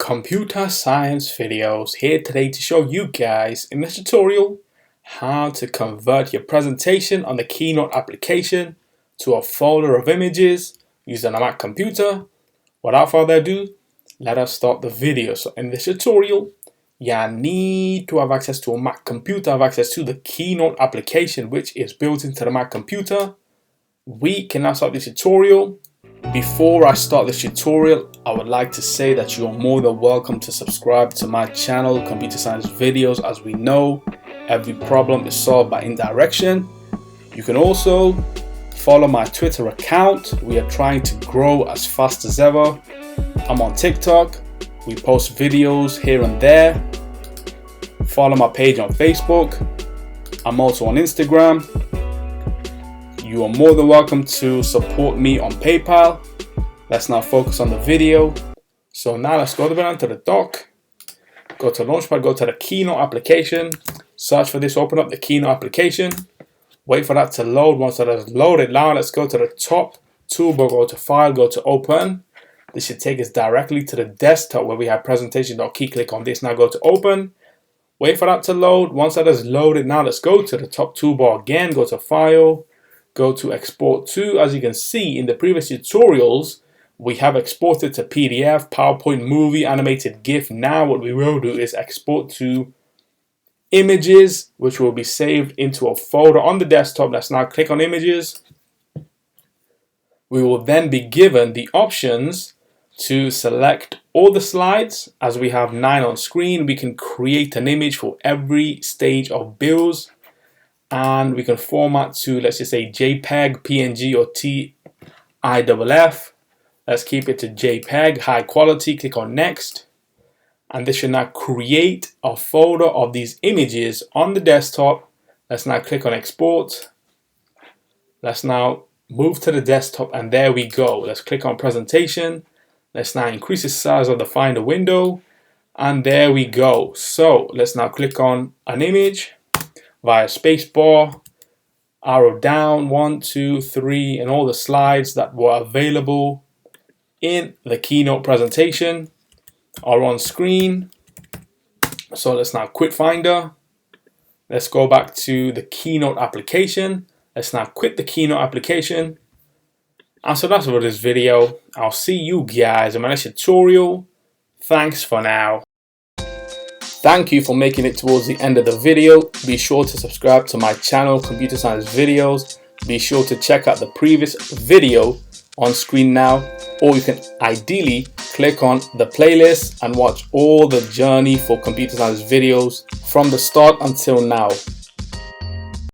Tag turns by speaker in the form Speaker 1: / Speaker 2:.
Speaker 1: Computer Science Videos here today to show you guys in this tutorial how to convert your presentation on the Keynote application to a folder of images using a Mac computer. Without further ado, let us start the video. So in this tutorial, you need to have access to a Mac computer, have access to the Keynote application which is built into the Mac computer. We can now start this tutorial. Before I start this tutorial, I would like to say that you are more than welcome to subscribe to my channel, Computer Science Videos. As we know, every problem is solved by indirection. You can also follow my Twitter account. We are trying to grow as fast as ever. I'm on TikTok. We post videos here and there. Follow my page on Facebook. I'm also on Instagram. You are more than welcome to support me on PayPal. Let's now focus on the video. So now let's go down to the dock. Go to Launchpad, go to the Keynote application. Search for this, open up the Keynote application. Wait for that to load. Once that is loaded, now let's go to the top toolbar, go to File, go to Open. This should take us directly to the desktop where we have presentation.key. Click on this, now go to Open. Wait for that to load. Once that is loaded, now let's go to the top toolbar again, go to File. Go to Export to. As you can see in the previous tutorials, we have exported to PDF, PowerPoint, movie, animated GIF. Now what we will do is export to images, which will be saved into a folder on the desktop. Let's now click on images. We will then be given the options to select all the slides. As we have 9 on screen, we can create an image for every stage of builds. And we can format to, let's just say, JPEG, PNG, or TIFF. Let's keep it to JPEG, high quality. Click on Next. And this should now create a folder of these images on the desktop. Let's now click on Export. Let's now move to the desktop, and there we go. Let's click on Presentation. Let's now increase the size of the Finder window. And there we go. So let's now click on an image via spacebar, arrow down, 1, 2, 3, and all the slides that were available in the Keynote presentation are on screen. So let's now quit Finder. Let's go back to the Keynote application. Let's now quit the Keynote application. And so that's for this video. I'll see you guys in my next tutorial. Thanks for now. Thank you for making it towards the end of the video. Be sure to subscribe to my channel, Computer Science Videos. Be sure to check out the previous video on screen now, or you can ideally click on the playlist and watch all the journey for Computer Science Videos from the start until now.